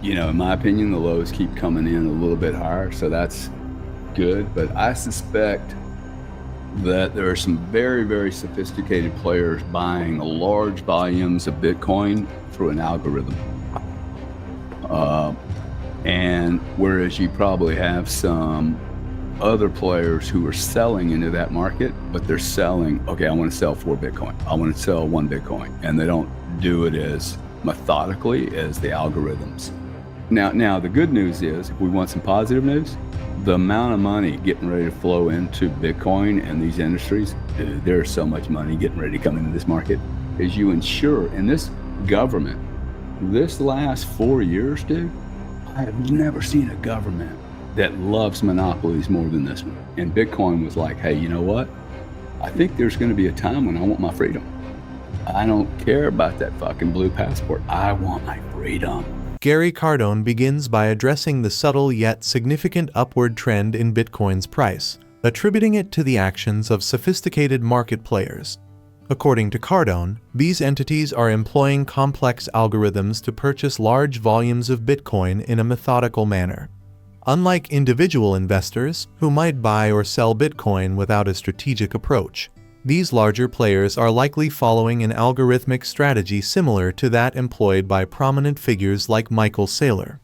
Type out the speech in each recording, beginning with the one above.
In my opinion, the lows keep coming in a little bit higher, so that's good. But I suspect that there are some very, very sophisticated players buying large volumes of Bitcoin through an algorithm. And whereas you probably have some other players who are selling into that market, but they're selling, okay, I want to sell 4 Bitcoin. I want to sell 1 Bitcoin. And they don't do it as methodically as the algorithms. Now the good news is, if we want some positive news, the amount of money getting ready to flow into Bitcoin and these industries, dude, there's so much money getting ready to come into this market. As you ensure, in this government, this last 4 years, dude, I have never seen a government that loves monopolies more than this one. And Bitcoin was like, hey, you know what? I think there's going to be a time when I want my freedom. I don't care about that fucking blue passport. I want my freedom. Gary Cardone begins by addressing the subtle yet significant upward trend in Bitcoin's price, attributing it to the actions of sophisticated market players. According to Cardone, these entities are employing complex algorithms to purchase large volumes of Bitcoin in a methodical manner. Unlike individual investors, who might buy or sell Bitcoin without a strategic approach, these larger players are likely following an algorithmic strategy similar to that employed by prominent figures like Michael Saylor.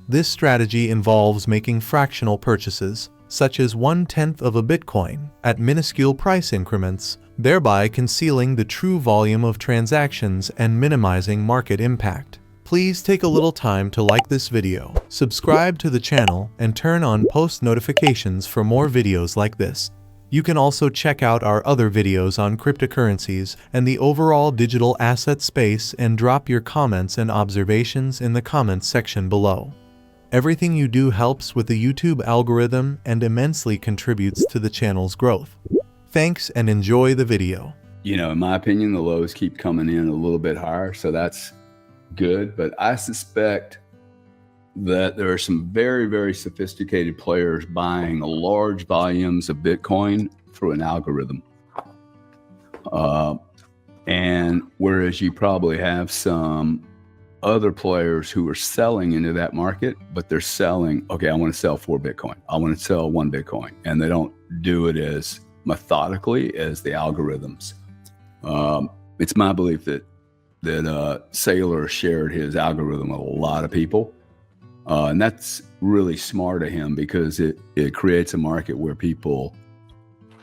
This strategy involves making fractional purchases, such as 1/10 of a Bitcoin, at minuscule price increments, thereby concealing the true volume of transactions and minimizing market impact. Please take a little time to like this video, subscribe to the channel, and turn on post notifications for more videos like this. You can also check out our other videos on cryptocurrencies and the overall digital asset space and drop your comments and observations in the comments section below. Everything you do helps with the YouTube algorithm and immensely contributes to the channel's growth. Thanks and enjoy the video. In my opinion, the lows keep coming in a little bit higher, so that's good. But I suspect that there are some very, very sophisticated players buying large volumes of Bitcoin through an algorithm. And whereas you probably have some other players who are selling into that market, but they're selling, okay, I want to sell 4 Bitcoin. I want to sell 1 Bitcoin. And they don't do it as methodically as the algorithms. It's my belief that Saylor shared his algorithm with a lot of people. And that's really smart of him, because it creates a market where people,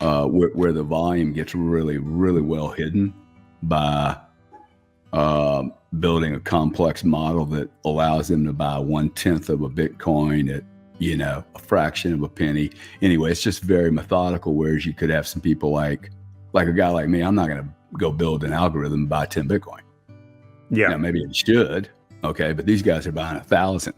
where the volume gets really, really well hidden by building a complex model that allows them to buy 1/10 of a Bitcoin at, a fraction of a penny. Anyway, it's just very methodical, whereas you could have some people like a guy like me. I'm not going to go build an algorithm and buy 10 Bitcoin. Yeah. Now, maybe it should, okay, but these guys are buying 1,000.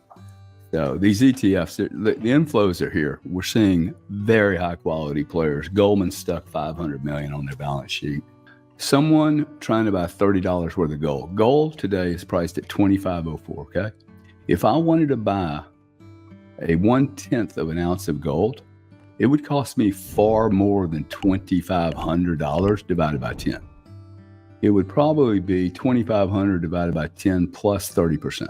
So these ETFs, the inflows are here. We're seeing very high quality players. Goldman stuck $500 million on their balance sheet. Someone trying to buy $30 worth of gold. Gold today is priced at $25.04, okay? If I wanted to buy a 1/10 of an ounce of gold, it would cost me far more than $2,500 divided by 10. It would probably be $2,500 divided by 10 plus 30%.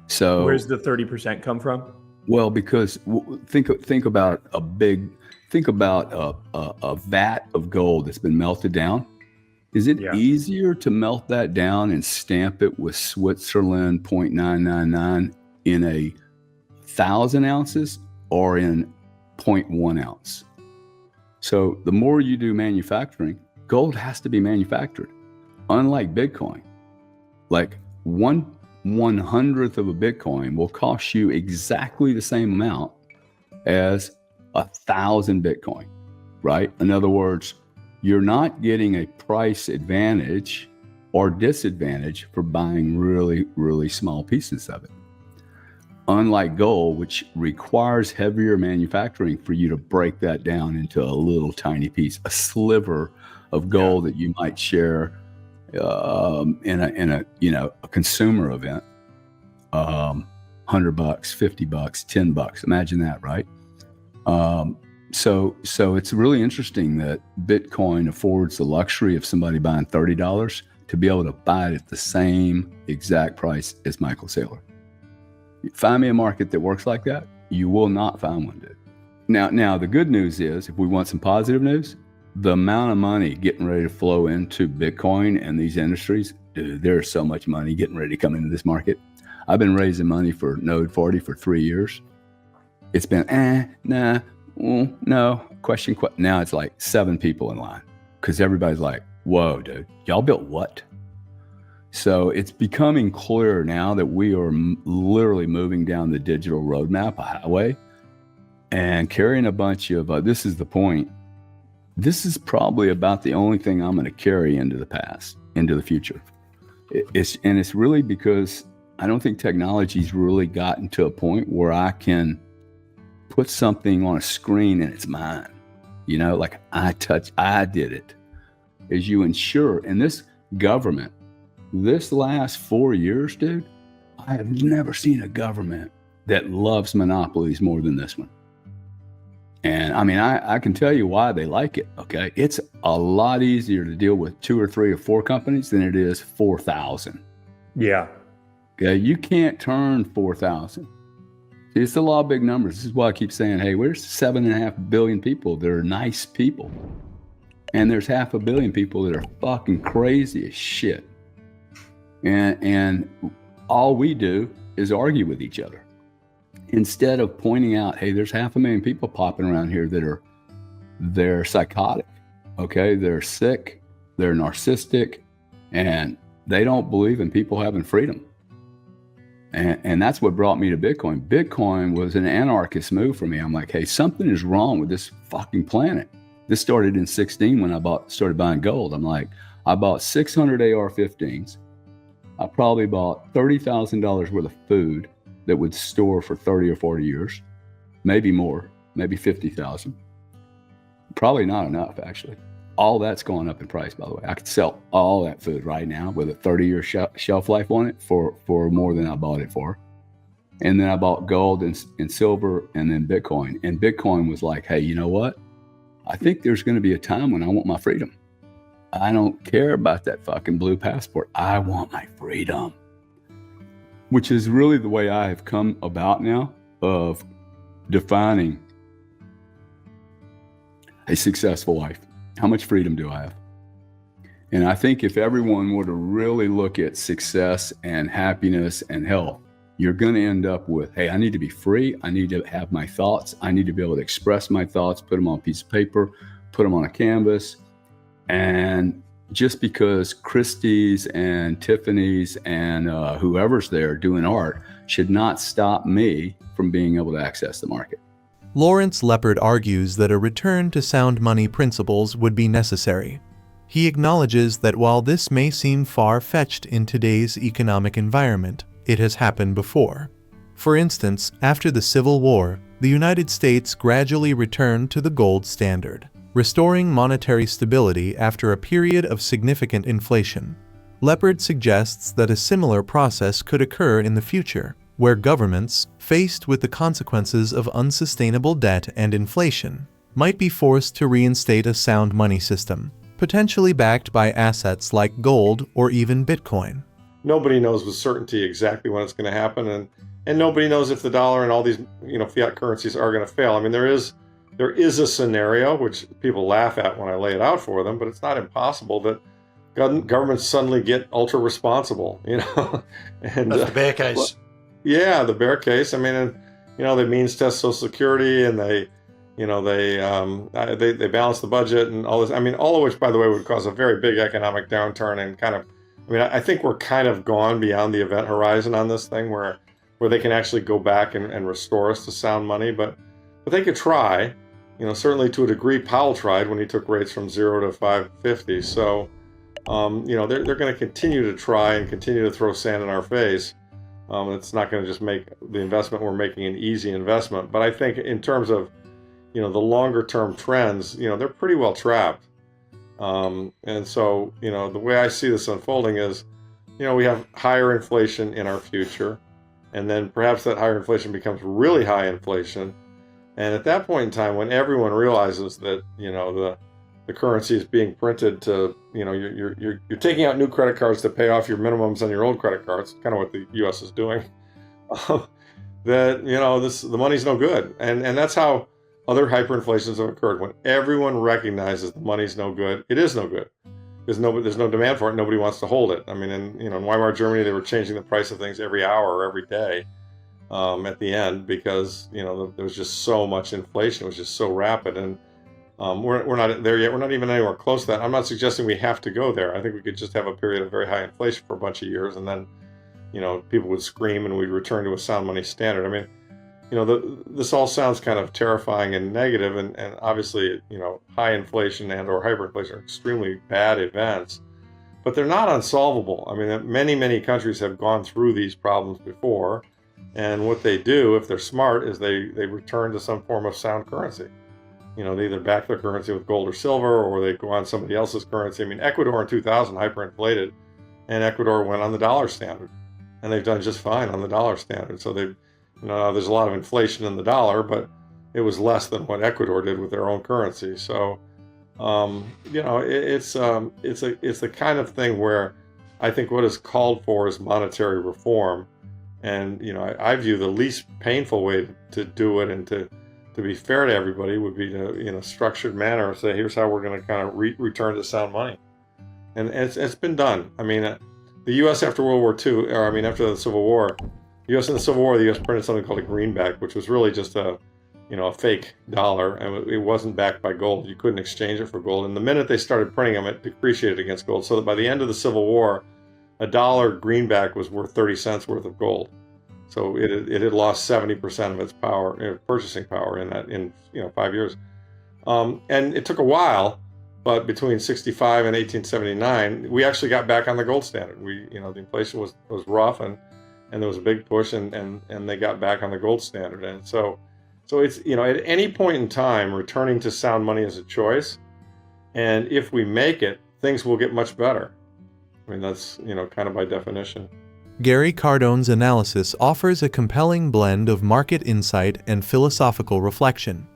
So where's the 30% come from? Well, because think about a vat of gold that's been melted down. Is it easier to melt that down and stamp it with Switzerland 0.999 in 1,000 ounces or in 0.1 ounce? So the more you do manufacturing, gold has to be manufactured. Unlike Bitcoin, like 1/100th of a Bitcoin will cost you exactly the same amount as 1,000 Bitcoin, right? In other words, you're not getting a price advantage or disadvantage for buying really, really small pieces of it. Unlike gold, which requires heavier manufacturing for you to break that down into a little tiny piece, a sliver of gold that you might share in a consumer event, $100, $50, $10. Imagine that, right? So it's really interesting that Bitcoin affords the luxury of somebody buying $30 to be able to buy it at the same exact price as Michael Saylor. Find me a market that works like that. You will not find one, dude. Now the good news is, if we want some positive news, the amount of money getting ready to flow into Bitcoin and these industries, dude, there's so much money getting ready to come into this market. I've been raising money for Node 40 for 3 years. It's been, nah, no, question. Now it's like 7 people in line because everybody's like, whoa, dude, y'all built what? So it's becoming clear now that we are literally moving down the digital roadmap, a highway, and carrying a bunch of, this is the point. This is probably about the only thing I'm going to carry into the past, into the future. It's really because I don't think technology's really gotten to a point where I can put something on a screen and it's mine. You know, like I did it. As you ensure, in this government, this last 4 years, dude, I have never seen a government that loves monopolies more than this one. And I mean, I can tell you why they like it, okay? It's a lot easier to deal with 2 or 3 or 4 companies than it is 4,000. Yeah. Okay, you can't turn 4,000. It's the law of big numbers. This is why I keep saying, hey, there's 7.5 billion people that are nice people. And there's 500 million people that are fucking crazy as shit. And all we do is argue with each other. Instead of pointing out, hey, there's 500,000 people popping around here they're psychotic, okay? They're sick, they're narcissistic, and they don't believe in people having freedom. And that's what brought me to Bitcoin. Bitcoin was an anarchist move for me. I'm like, hey, something is wrong with this fucking planet. This started in 16 when I started buying gold. I'm like, I bought 600 AR-15s. I probably bought $30,000 worth of food that would store for 30 or 40 years, maybe more, maybe 50,000. Probably not enough, actually. All that's going up in price, by the way. I could sell all that food right now with a 30-year shelf life on it for more than I bought it for. And then I bought gold and silver and then Bitcoin. And Bitcoin was like, hey, you know what? I think there's going to be a time when I want my freedom. I don't care about that fucking blue passport. I want my freedom. Which is really the way I have come about now of defining a successful life. How much freedom do I have? And I think if everyone were to really look at success and happiness and health, you're going to end up with, hey, I need to be free. I need to have my thoughts. I need to be able to express my thoughts, put them on a piece of paper, put them on a canvas. And just because Christie's and Tiffany's and whoever's there doing art should not stop me from being able to access the market. Lawrence Lepard argues that a return to sound money principles would be necessary. He acknowledges that while this may seem far-fetched in today's economic environment, it has happened before. For instance, after the Civil War, the United States gradually returned to the gold standard, restoring monetary stability after a period of significant inflation. Lepard suggests that a similar process could occur in the future, where governments, faced with the consequences of unsustainable debt and inflation, might be forced to reinstate a sound money system, potentially backed by assets like gold or even Bitcoin. Nobody knows with certainty exactly when it's going to happen, and nobody knows if the dollar and all these fiat currencies are going to fail. I mean, there is a scenario which people laugh at when I lay it out for them, but it's not impossible that governments suddenly get ultra responsible. And that's the bear case. Yeah, the bear case. I mean, they means test Social Security, and they balance the budget and all this. I mean, all of which, by the way, would cause a very big economic downturn and kind of. I mean, I think we're kind of gone beyond the event horizon on this thing, where they can actually go back and restore us to sound money, but they could try. Certainly to a degree, Powell tried when he took rates from 0 to 550. So, they're going to continue to try and continue to throw sand in our face. It's not going to just make the investment we're making an easy investment. But I think in terms of, the longer term trends, they're pretty well trapped. And so, the way I see this unfolding is, we have higher inflation in our future, and then perhaps that higher inflation becomes really high inflation. And at that point in time, when everyone realizes that, the currency is being printed to, you're taking out new credit cards to pay off your minimums on your old credit cards, kind of what the U.S. is doing. that, the money's no good. And that's how other hyperinflations have occurred. When everyone recognizes the money's no good, it is no good. There's no demand for it. Nobody wants to hold it. I mean, in Weimar Germany, they were changing the price of things every hour or every day at the end because there was just so much inflation. It was just so rapid, and we're not there yet. We're not even anywhere close to that. I'm not suggesting we have to go there. I think we could just have a period of very high inflation for a bunch of years, and then people would scream and we'd return to a sound money standard. I mean, this all sounds kind of terrifying and negative, and obviously, high inflation and or hyperinflation are extremely bad events, but they're not unsolvable. I mean, many countries have gone through these problems before, and what they do, if they're smart, is they return to some form of sound currency. They either back their currency with gold or silver, or they go on somebody else's currency. I mean, Ecuador in 2000 hyperinflated, and Ecuador went on the dollar standard, and they've done just fine on the dollar standard. So they've there's a lot of inflation in the dollar, but it was less than what Ecuador did with their own currency. So, it's the kind of thing where I think what is called for is monetary reform. And, I view the least painful way to do it and to be fair to everybody would be to, in a structured manner, say, here's how we're going to kind of return to sound money. And it's been done. I mean, the U.S. after World War II, after the Civil War, the U.S. printed something called a greenback, which was really just a fake dollar, and it wasn't backed by gold. You couldn't exchange it for gold. And the minute they started printing them, it depreciated against gold, so that by the end of the Civil War, a dollar greenback was worth 30 cents worth of gold. So it had lost 70% of its power, purchasing power in 5 years. And it took a while, but between 65 and 1879, we actually got back on the gold standard. The inflation was rough, and there was a big push, and they got back on the gold standard. And so it's, at any point in time, returning to sound money is a choice. And if we make it, things will get much better. I mean, that's, kind of by definition. Gary Cardone's analysis offers a compelling blend of market insight and philosophical reflection.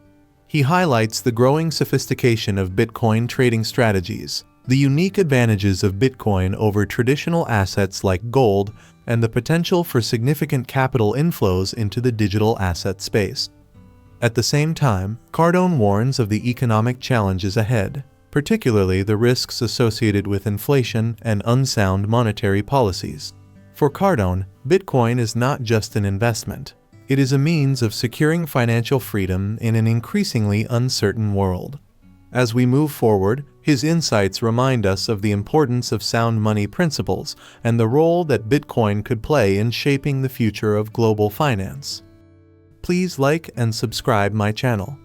He highlights the growing sophistication of Bitcoin trading strategies, the unique advantages of Bitcoin over traditional assets like gold, and the potential for significant capital inflows into the digital asset space. At the same time, Cardone warns of the economic challenges ahead, particularly the risks associated with inflation and unsound monetary policies. For Cardone, Bitcoin is not just an investment. It is a means of securing financial freedom in an increasingly uncertain world. As we move forward, his insights remind us of the importance of sound money principles and the role that Bitcoin could play in shaping the future of global finance. Please like and subscribe my channel.